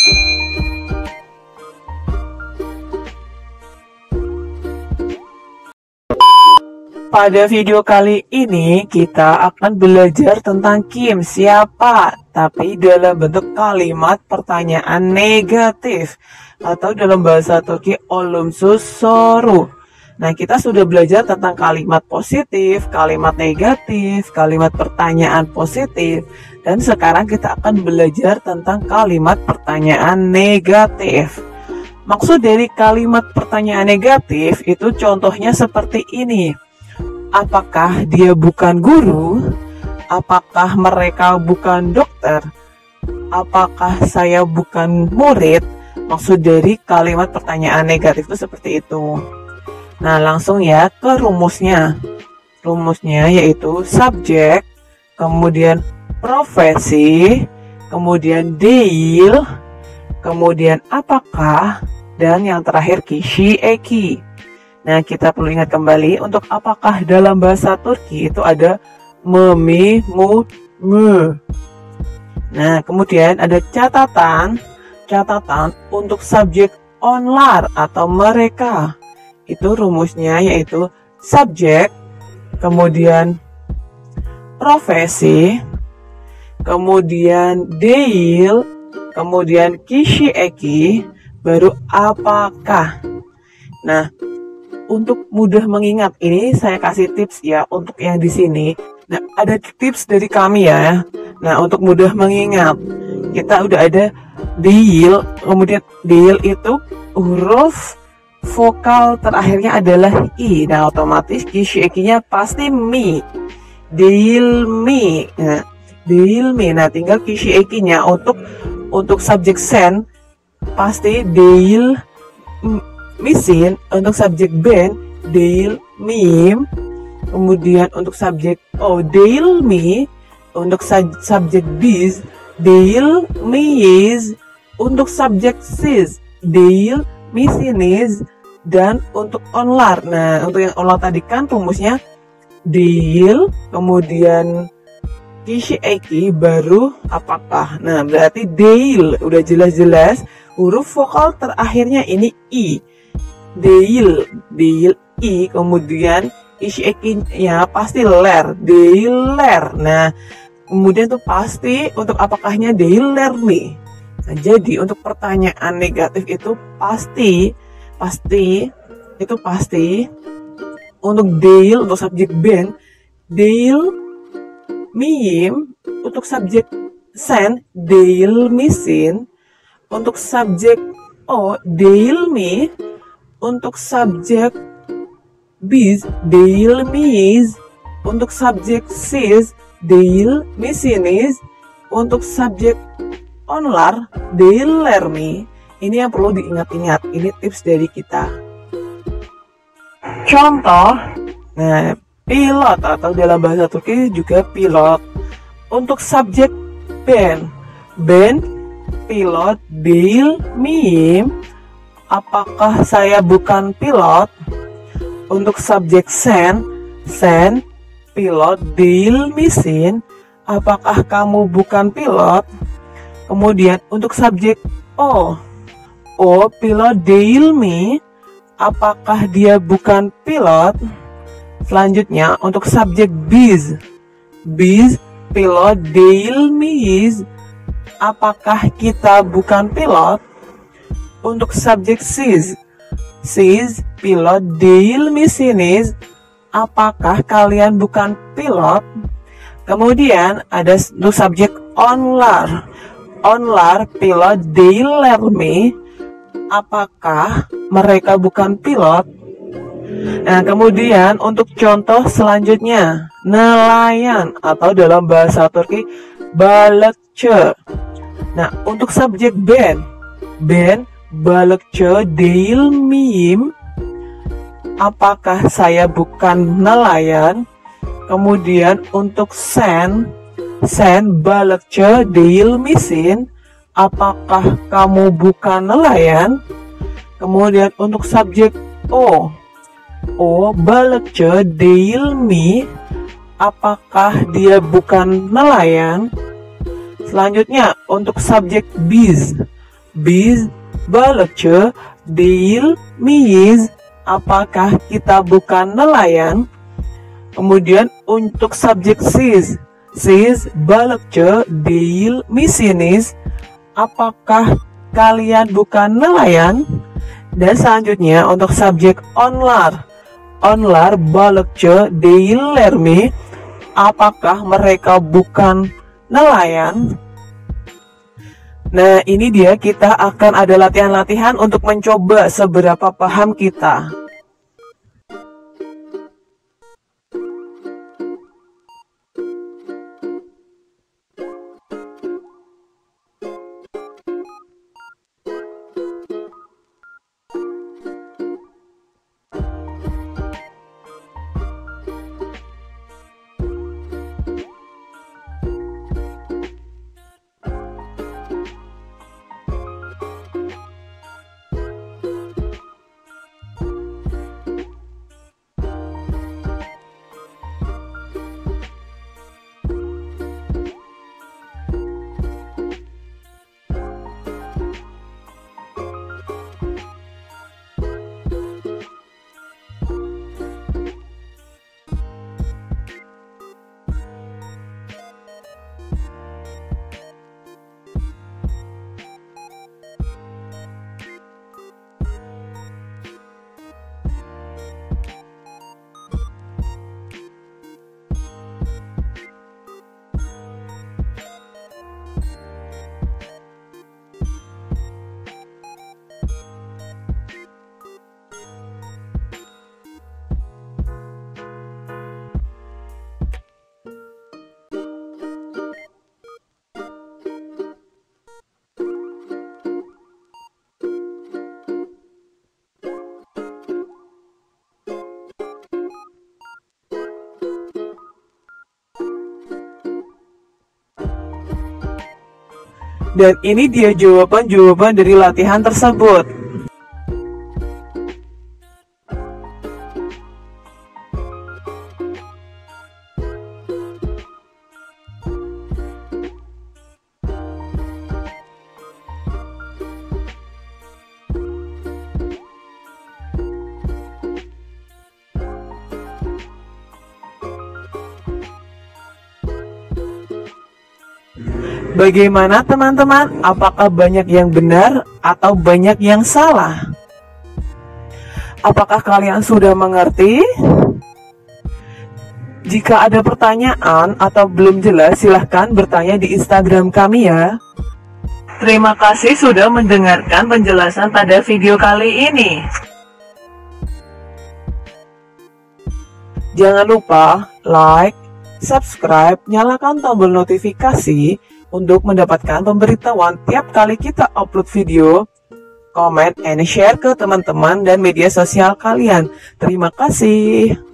Pada video kali ini kita akan belajar tentang Kim siapa, tapi dalam bentuk kalimat pertanyaan negatif atau dalam bahasa Turki olumsuz soru. Nah, kita sudah belajar tentang kalimat positif, kalimat negatif, kalimat pertanyaan positif, dan sekarang kita akan belajar tentang kalimat pertanyaan negatif. Maksud dari kalimat pertanyaan negatif itu contohnya seperti ini. Apakah dia bukan guru? Apakah mereka bukan dokter? Apakah saya bukan murid? Maksud dari kalimat pertanyaan negatif itu seperti itu. Nah, langsung ya ke rumusnya. Rumusnya yaitu subjek, kemudian profesi, kemudian değil, kemudian apakah, dan yang terakhir kişi eki. Nah, kita perlu ingat kembali untuk apakah dalam bahasa Turki itu ada me, mu, mu. Nah, kemudian ada catatan untuk subjek onlar atau mereka. Itu rumusnya yaitu subjek, kemudian profesi, kemudian değil, kemudian kişi eki, baru apakah. Nah, untuk mudah mengingat ini saya kasih tips ya untuk yang di sini. Nah, ada tips dari kami ya. Nah, untuk mudah mengingat kita udah ada değil, kemudian değil itu huruf vokal terakhirnya adalah i. Nah, otomatis kişi ekinya pasti mi. Değil mi. Nah, değil mi. Nah, tinggal kişi ekinya untuk subjek sen pasti değil misin, untuk subjek ben değil miyim, kemudian untuk subjek o değil mi, untuk subjek biz değil miyiz, untuk subjek siz değil misiniz, dan untuk onlar. Nah, untuk yang onlar tadi kan rumusnya değil, kemudian kişi eki, baru apakah. Nah, berarti değil udah jelas-jelas huruf vokal terakhirnya ini i. Değil i, kemudian kişi ekinya pasti ler, değiller. Nah, kemudian tuh pasti untuk apakahnya değiller mi. Nah, jadi untuk pertanyaan negatif itu pasti untuk değil untuk subjek ben, değil miyim, untuk subjek sen değil misin, untuk subjek o değil mi, untuk subjek biz değil miyiz, untuk subjek siz değil misiniz, untuk subjek onlar değiller mi. Ini yang perlu diingat-ingat. Ini tips dari kita. Contoh, nah, pilot atau dalam bahasa Turki juga pilot. Untuk subjek ben pilot değil miyim, apakah saya bukan pilot. Untuk subjek sen pilot değil misin, apakah kamu bukan pilot. Kemudian untuk subjek o pilot değil mi, apakah dia bukan pilot. Selanjutnya untuk subjek biz pilot değil miyiz, apakah kita bukan pilot. Untuk subjek siz pilot değil misiniz, apakah kalian bukan pilot. Kemudian ada untuk subjek onlar pilot değiller mi, apakah mereka bukan pilot. Nah, kemudian untuk contoh selanjutnya nelayan atau dalam bahasa Turki balıkçı. Nah, untuk subjek ben balıkçı değil miyim, apakah saya bukan nelayan. Kemudian untuk sen balıkçı değil misin, apakah kamu bukan nelayan. Kemudian untuk subjek o balıkçı değil mi, apakah dia bukan nelayan. Selanjutnya untuk subjek biz Biz, balıkçı, değil miyiz? Apakah kita bukan nelayan? Kemudian untuk subjek siz balıkçı değil misiniz? Apakah kalian bukan nelayan? Dan selanjutnya untuk subjek onlar balıkçı değiller mi? Apakah mereka bukan nelayan? Nah, ini dia, kita akan ada latihan-latihan untuk mencoba seberapa paham kita. Dan ini dia jawaban-jawaban dari latihan tersebut. Bagaimana teman-teman? Apakah banyak yang benar atau banyak yang salah? Apakah kalian sudah mengerti? Jika ada pertanyaan atau belum jelas, silahkan bertanya di Instagram kami ya. Terima kasih sudah mendengarkan penjelasan pada video kali ini. Jangan lupa like, subscribe, nyalakan tombol notifikasi untuk mendapatkan pemberitahuan tiap kali kita upload video, comment, and share ke teman-teman dan media sosial kalian. Terima kasih.